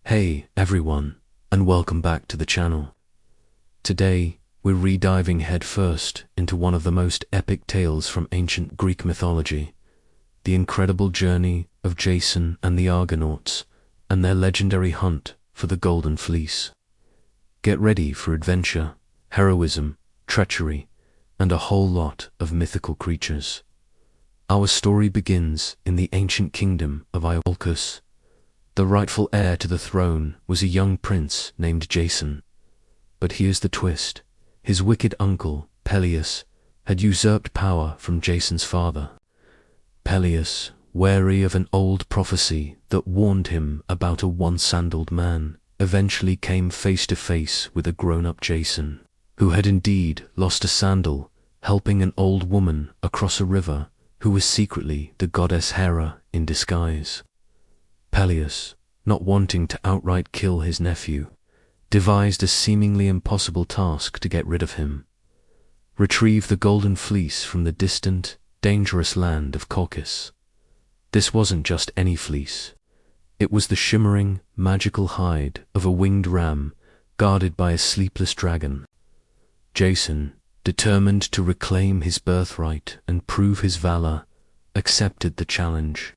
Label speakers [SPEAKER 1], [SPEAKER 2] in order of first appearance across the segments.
[SPEAKER 1] Hey everyone, and welcome back to the channel. Today, we're rediving headfirst into one of the most epic tales from ancient Greek mythology, the incredible journey of Jason and the Argonauts, and their legendary hunt for the Golden Fleece. Get ready for adventure, heroism, treachery, and a whole lot of mythical creatures. Our story begins in the ancient kingdom of Iolcus. The rightful heir to the throne was a young prince named Jason. But here's the twist. His wicked uncle, Peleus, had usurped power from Jason's father. Peleus, wary of an old prophecy that warned him about a one-sandaled man, eventually came face to face with a grown-up Jason, who had indeed lost a sandal, helping an old woman across a river who was secretly the goddess Hera in disguise. Peleus, not wanting to outright kill his nephew, devised a seemingly impossible task to get rid of him: retrieve the Golden Fleece from the distant, dangerous land of Colchis. This wasn't just any fleece. It was the shimmering, magical hide of a winged ram guarded by a sleepless dragon. Jason, determined to reclaim his birthright and prove his valor, accepted the challenge.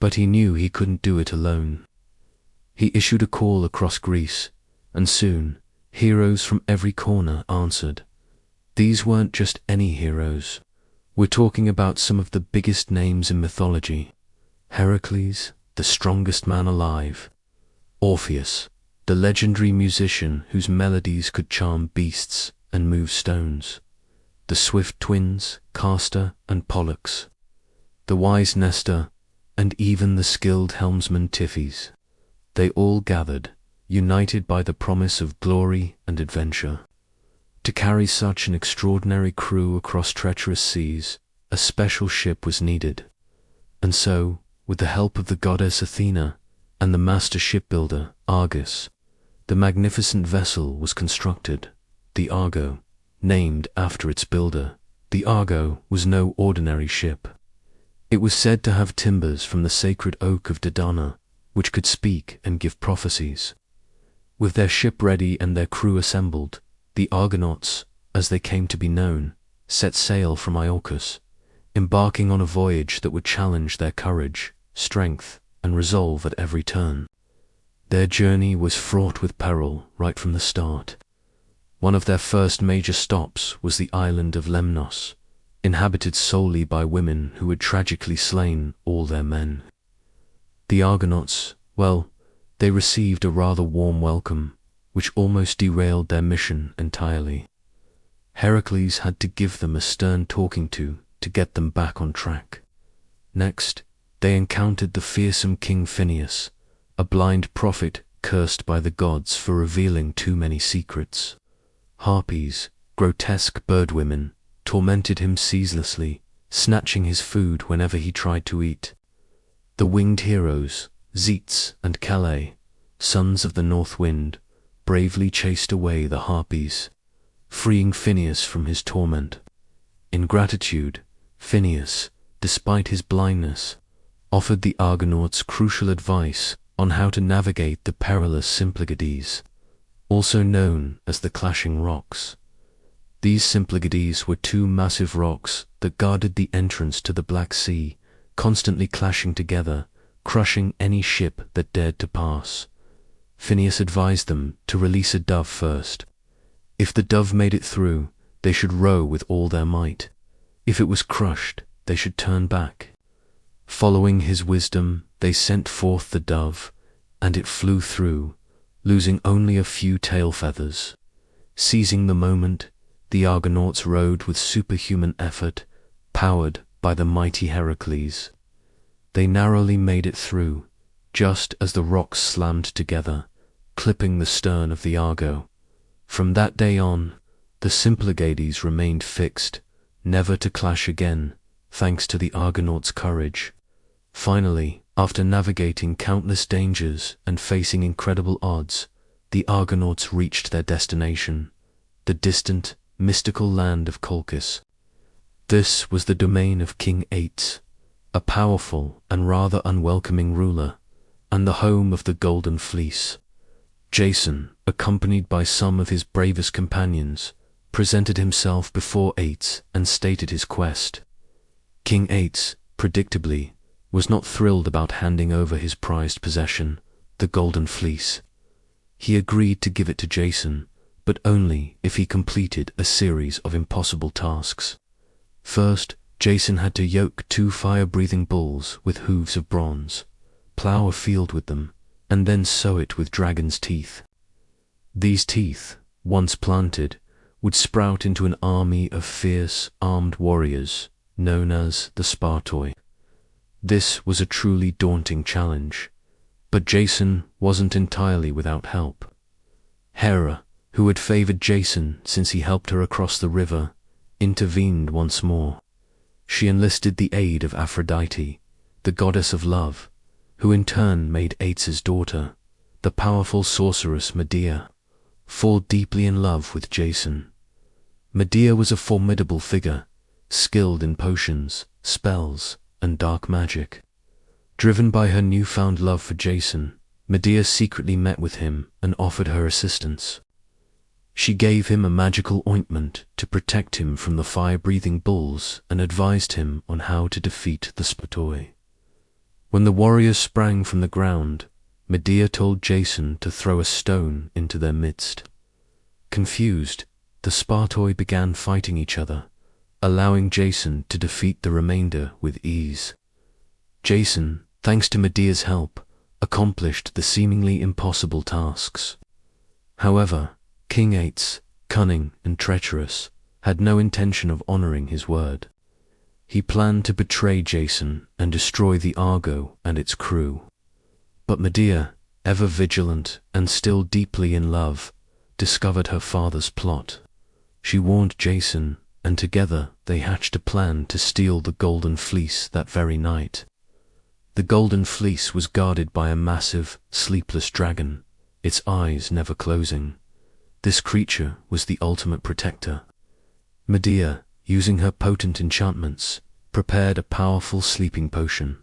[SPEAKER 1] But he knew he couldn't do it alone. He issued a call across Greece, and soon, heroes from every corner answered. These weren't just any heroes. We're talking about some of the biggest names in mythology: Heracles, the strongest man alive; Orpheus, the legendary musician whose melodies could charm beasts and move stones; the swift twins, Castor and Pollux; the wise Nestor, and even the skilled helmsman Tiphys. They all gathered, united by the promise of glory and adventure. To carry such an extraordinary crew across treacherous seas, a special ship was needed. And so, with the help of the goddess Athena and the master shipbuilder Argus, the magnificent vessel was constructed, the Argo, named after its builder. The Argo was no ordinary ship. It was said to have timbers from the sacred oak of Dodona, which could speak and give prophecies. With their ship ready and their crew assembled, the Argonauts, as they came to be known, set sail from Iolcus, embarking on a voyage that would challenge their courage, strength, and resolve at every turn. Their journey was fraught with peril right from the start. One of their first major stops was the island of Lemnos, inhabited solely by women who had tragically slain all their men. The Argonauts, well, they received a rather warm welcome, which almost derailed their mission entirely. Heracles had to give them a stern talking to get them back on track. Next, they encountered the fearsome King Phineus, a blind prophet cursed by the gods for revealing too many secrets. Harpies, grotesque birdwomen, tormented him ceaselessly, snatching his food whenever he tried to eat. The winged heroes, Zetes and Calais, sons of the North Wind, bravely chased away the Harpies, freeing Phineus from his torment. In gratitude, Phineus, despite his blindness, offered the Argonauts crucial advice on how to navigate the perilous Symplegades, also known as the Clashing Rocks. These Symplegades were two massive rocks that guarded the entrance to the Black Sea, constantly clashing together, crushing any ship that dared to pass. Phineus advised them to release a dove first. If the dove made it through, they should row with all their might. If it was crushed, they should turn back. Following his wisdom, they sent forth the dove, and it flew through, losing only a few tail feathers. Seizing the moment, the Argonauts rowed with superhuman effort, powered by the mighty Heracles. They narrowly made it through, just as the rocks slammed together, clipping the stern of the Argo. From that day on, the Symplegades remained fixed, never to clash again, thanks to the Argonauts' courage. Finally, after navigating countless dangers and facing incredible odds, the Argonauts reached their destination, the distant, mystical land of Colchis. This was the domain of King Aetes, a powerful and rather unwelcoming ruler, and the home of the Golden Fleece. Jason, accompanied by some of his bravest companions, presented himself before Ates and stated his quest. King Ates, predictably, was not thrilled about handing over his prized possession, the Golden Fleece. He agreed to give it to Jason, but only if he completed a series of impossible tasks. First, Jason had to yoke 2 fire-breathing bulls with hooves of bronze, plow a field with them, and then sow it with dragon's teeth. These teeth, once planted, would sprout into an army of fierce, armed warriors, known as the Spartoi. This was a truly daunting challenge, but Jason wasn't entirely without help. Hera, who had favored Jason since he helped her across the river, intervened once more. She enlisted the aid of Aphrodite, the goddess of love, who in turn made Ates's daughter, the powerful sorceress Medea, fall deeply in love with Jason. Medea was a formidable figure, skilled in potions, spells, and dark magic. Driven by her newfound love for Jason, Medea secretly met with him and offered her assistance. She gave him a magical ointment to protect him from the fire-breathing bulls and advised him on how to defeat the Spartoi. When the warriors sprang from the ground, Medea told Jason to throw a stone into their midst. Confused, the Spartoi began fighting each other, allowing Jason to defeat the remainder with ease. Jason, thanks to Medea's help, accomplished the seemingly impossible tasks. However, King Ates, cunning and treacherous, had no intention of honoring his word. He planned to betray Jason and destroy the Argo and its crew. But Medea, ever vigilant and still deeply in love, discovered her father's plot. She warned Jason, and together they hatched a plan to steal the Golden Fleece that very night. The Golden Fleece was guarded by a massive, sleepless dragon, its eyes never closing. This creature was the ultimate protector. Medea, using her potent enchantments, prepared a powerful sleeping potion.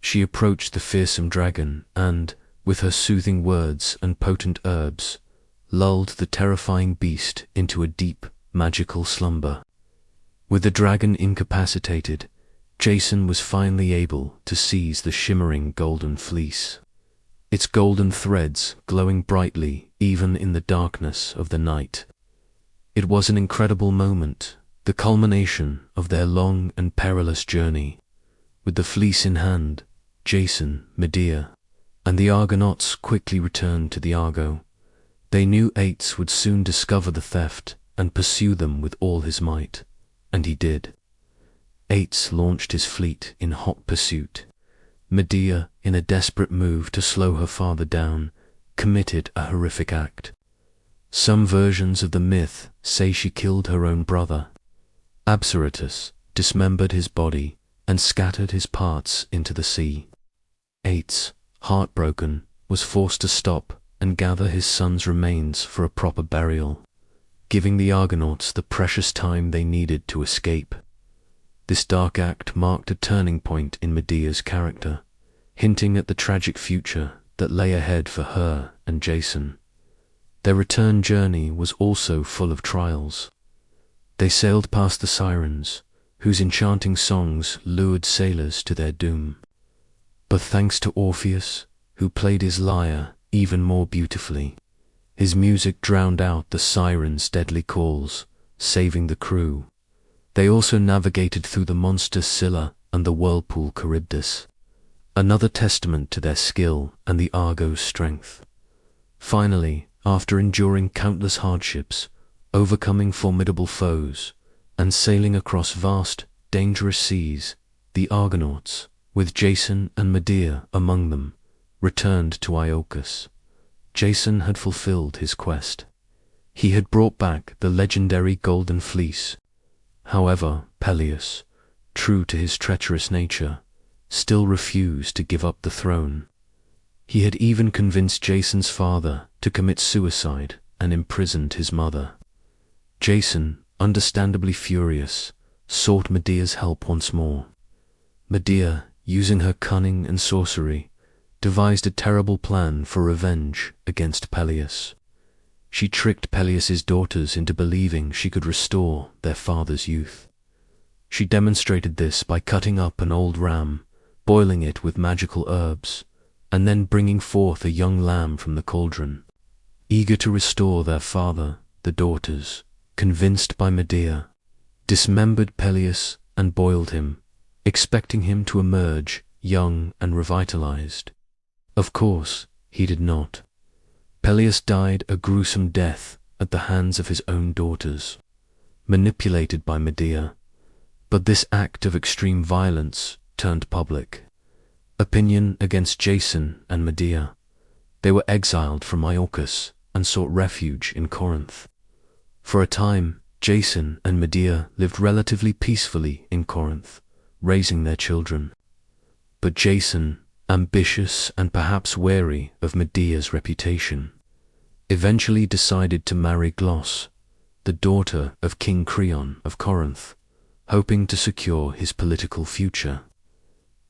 [SPEAKER 1] She approached the fearsome dragon and, with her soothing words and potent herbs, lulled the terrifying beast into a deep, magical slumber. With the dragon incapacitated, Jason was finally able to seize the shimmering Golden Fleece, its golden threads glowing brightly even in the darkness of the night. It was an incredible moment, the culmination of their long and perilous journey. With the fleece in hand, Jason, Medea, and the Argonauts quickly returned to the Argo. They knew Ates would soon discover the theft and pursue them with all his might, and he did. Ates launched his fleet in hot pursuit. Medea, in a desperate move to slow her father down, committed a horrific act. Some versions of the myth say she killed her own brother. Abseratus dismembered his body and scattered his parts into the sea. Ates, heartbroken, was forced to stop and gather his son's remains for a proper burial, giving the Argonauts the precious time they needed to escape. This dark act marked a turning point in Medea's character, hinting at the tragic future that lay ahead for her and Jason. Their return journey was also full of trials. They sailed past the sirens, whose enchanting songs lured sailors to their doom. But thanks to Orpheus, who played his lyre even more beautifully, his music drowned out the sirens' deadly calls, saving the crew. They also navigated through the monster Scylla and the whirlpool Charybdis, another testament to their skill and the Argo's strength. Finally, after enduring countless hardships, overcoming formidable foes, and sailing across vast, dangerous seas, the Argonauts, with Jason and Medea among them, returned to Iolcus. Jason had fulfilled his quest. He had brought back the legendary Golden Fleece. However, Peleus, true to his treacherous nature, still refused to give up the throne. He had even convinced Jason's father to commit suicide and imprisoned his mother. Jason, understandably furious, sought Medea's help once more. Medea, using her cunning and sorcery, devised a terrible plan for revenge against Peleus. She tricked Peleus's daughters into believing she could restore their father's youth. She demonstrated this by cutting up an old ram, boiling it with magical herbs, and then bringing forth a young lamb from the cauldron. Eager to restore their father, the daughters, convinced by Medea, dismembered Peleus and boiled him, expecting him to emerge young and revitalized. Of course, he did not. Peleus died a gruesome death at the hands of his own daughters, manipulated by Medea. But this act of extreme violence turned public. Opinion against Jason and Medea. They were exiled from Iolcus and sought refuge in Corinth. For a time, Jason and Medea lived relatively peacefully in Corinth, raising their children. But Jason, ambitious and perhaps wary of Medea's reputation, eventually decided to marry Glos, the daughter of King Creon of Corinth, hoping to secure his political future.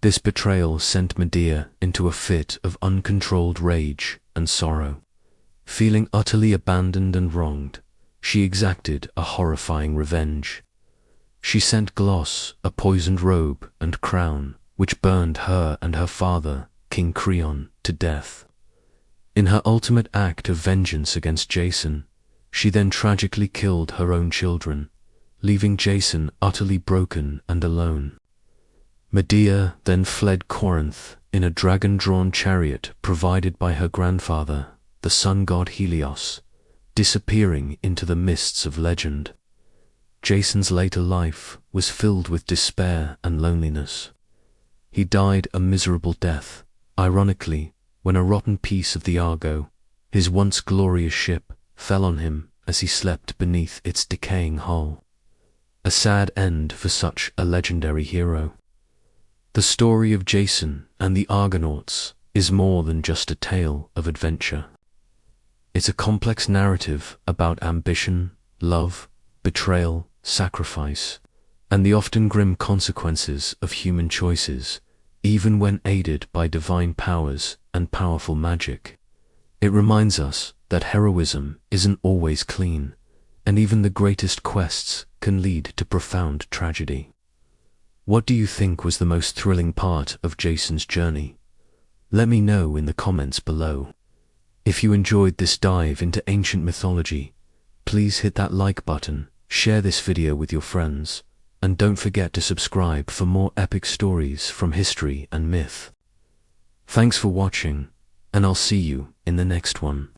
[SPEAKER 1] This betrayal sent Medea into a fit of uncontrolled rage and sorrow. Feeling utterly abandoned and wronged, she exacted a horrifying revenge. She sent Glos a poisoned robe and crown, which burned her and her father, King Creon, to death. In her ultimate act of vengeance against Jason, she then tragically killed her own children, leaving Jason utterly broken and alone. Medea then fled Corinth in a dragon-drawn chariot provided by her grandfather, the sun god Helios, disappearing into the mists of legend. Jason's later life was filled with despair and loneliness. He died a miserable death, ironically, when a rotten piece of the Argo, his once glorious ship, fell on him as he slept beneath its decaying hull. A sad end for such a legendary hero. The story of Jason and the Argonauts is more than just a tale of adventure. It's a complex narrative about ambition, love, betrayal, sacrifice, and the often grim consequences of human choices, even when aided by divine powers and powerful magic. It reminds us that heroism isn't always clean, and even the greatest quests can lead to profound tragedy. What do you think was the most thrilling part of Jason's journey? Let me know in the comments below. If you enjoyed this dive into ancient mythology, please hit that like button, share this video with your friends, and don't forget to subscribe for more epic stories from history and myth. Thanks for watching, and I'll see you in the next one.